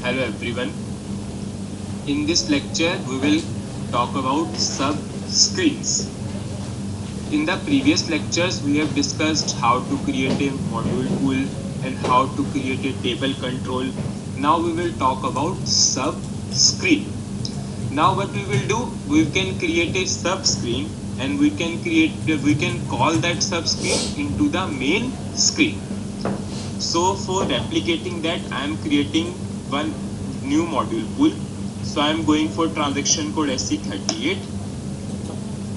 Hello everyone. In this lecture we will talk about subscreens. In the previous lectures we have discussed how to create a module pool and how to create a table control. Now we will talk about subscreen. Now what we will do, we can create a subscreen and we can call that subscreen into the main screen. So for replicating that, I am creating one new module pool. So I am going for transaction code SC38.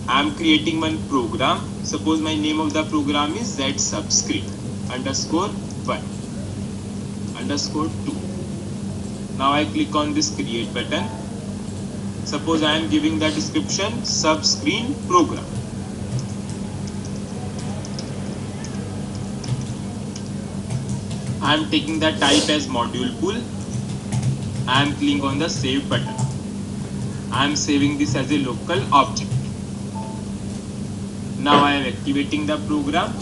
I am creating one program. Suppose my name of the program is Z subscreen _1 _2. Now I click on this create button. Suppose I am giving the description subscreen program. I am taking the type as module pool. I am clicking on the save button. I am saving this as a local object. Now I am activating the program.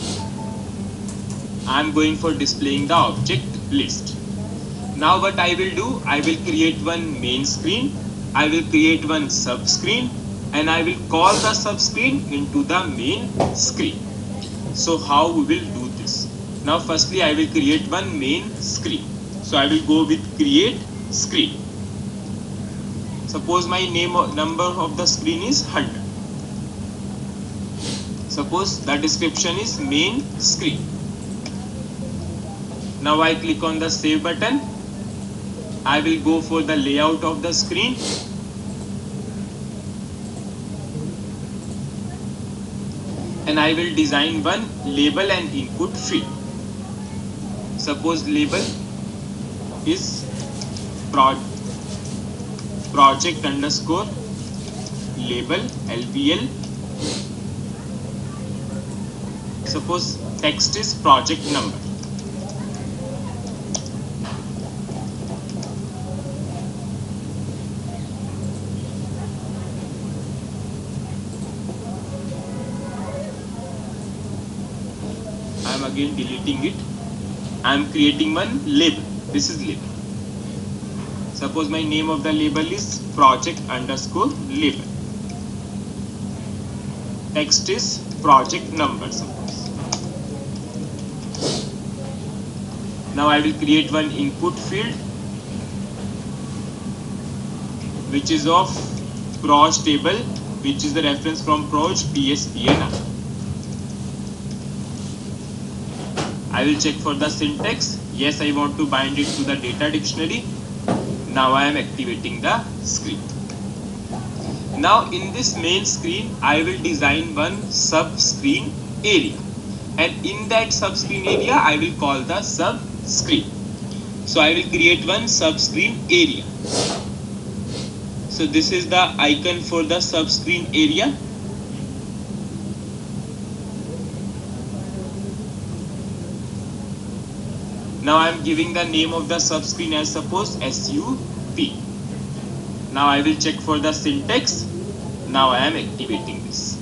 I am going for displaying the object list. Now what I will do, I will create one main screen, I will create one subscreen, and I will call the subscreen into the main screen. So how we will do this? Now firstly I will create one main screen. So I will go with create screen. Suppose my number of the screen is 100. Suppose the description is main screen. Now I click on the save button. I will go for the layout of the screen. And I will design one label and input field. Suppose label is project underscore label LBL. Suppose text is project number. I am again deleting it. I am creating one label. This is label. Suppose my name of the label is project underscore label. Text is project number. Suppose. Now I will create one input field which is of proj table, which is the reference from proj PSPNR. I will check for the syntax. Yes, I want to bind it to the data dictionary. Now I am activating the screen. Now in this main screen, I will design one subscreen area. And in that subscreen area, I will call the subscreen. So I will create one subscreen area. So this is the icon for the subscreen area. Now I am giving the name of the subscreen as suppose SUP. Now I will check for the syntax. Now I am activating this.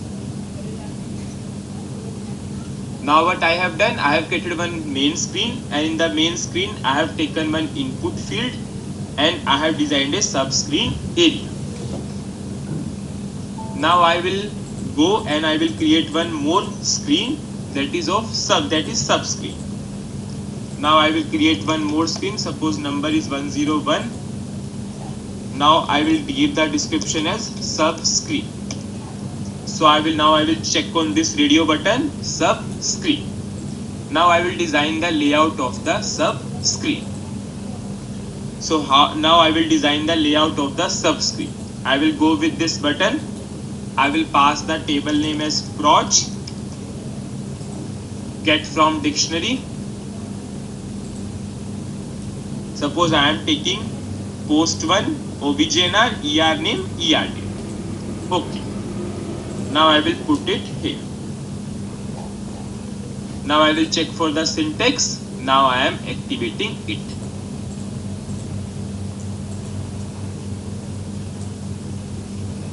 Now what I have done, I have created one main screen, and in the main screen I have taken one input field and I have designed a subscreen area. Now I will go and I will create one more screen that is subscreen. Now I will create one more screen. Suppose number is 101. Now I will give the description as subscreen. So I will check on this radio button subscreen. Now I will design the layout of the subscreen. So now I will design the layout of the subscreen. I will go with this button. I will pass the table name as proj get from dictionary. Suppose I am taking post1 objnr er name erd. Okay. Now I will put it here. Now I will check for the syntax. Now I am activating it.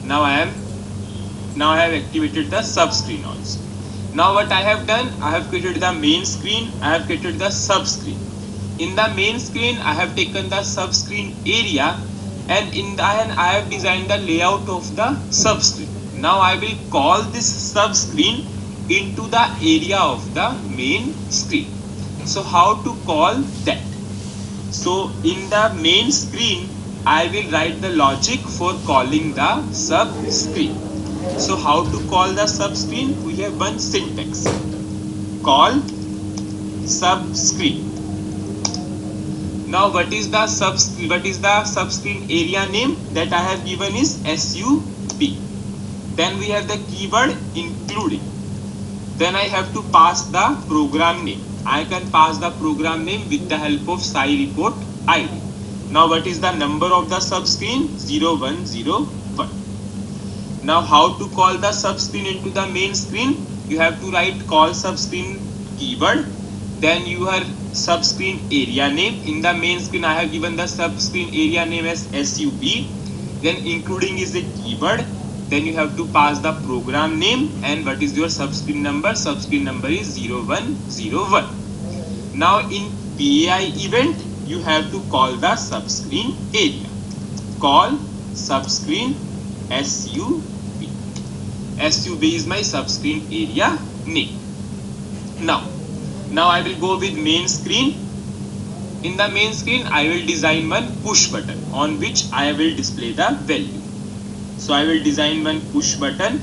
Now I have activated the subscreen also. Now what I have done, I have created the main screen, I have created the subscreen. In the main screen, I have taken the subscreen area, and I have designed the layout of the subscreen. Now I will call this subscreen into the area of the main screen. So how to call that? So in the main screen, I will write the logic for calling the subscreen. So how to call the subscreen? We have one syntax. Call subscreen. Now what is the subscreen area name that I have given is sub. Then we have the keyword including. Then I have to pass the program name. I can pass the program name with the help of SciReport ID. Now what is the number of the subscreen? 0101. Now how to call the subscreen into the main screen? You have to write call subscreen keyword, then your subscreen area name. In the main screen I have given the subscreen area name as sub, then including is a keyword, then you have to pass the program name, and what is your subscreen number? Subscreen number is 0101. Now in PAI event you have to call the subscreen area. Call subscreen sub. Sub is my subscreen area name. Now I will go with main screen. In the main screen I will design one push button on which I will display the value. So I will design one push button.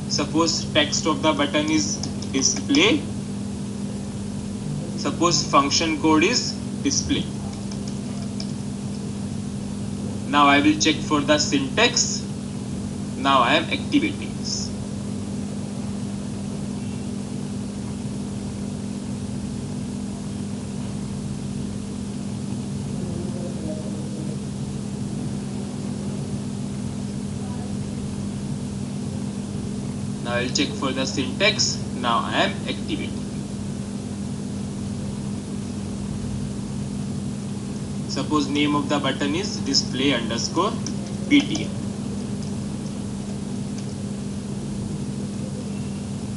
Suppose text of the button is display. Suppose function code is display. Now I will check for the syntax. Now I am activating this. Now I will check for the syntax. Now I am activating. Suppose name of the button is display_btn.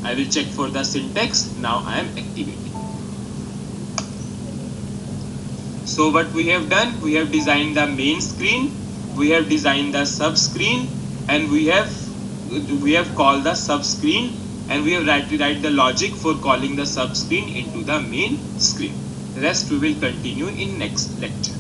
I will check for the syntax. Now I am activating. So what we have done, we have designed the main screen, we have designed the sub-screen, and we have called the sub-screen, and we have write the logic for calling the sub-screen into the main screen. The rest we will continue in next lecture.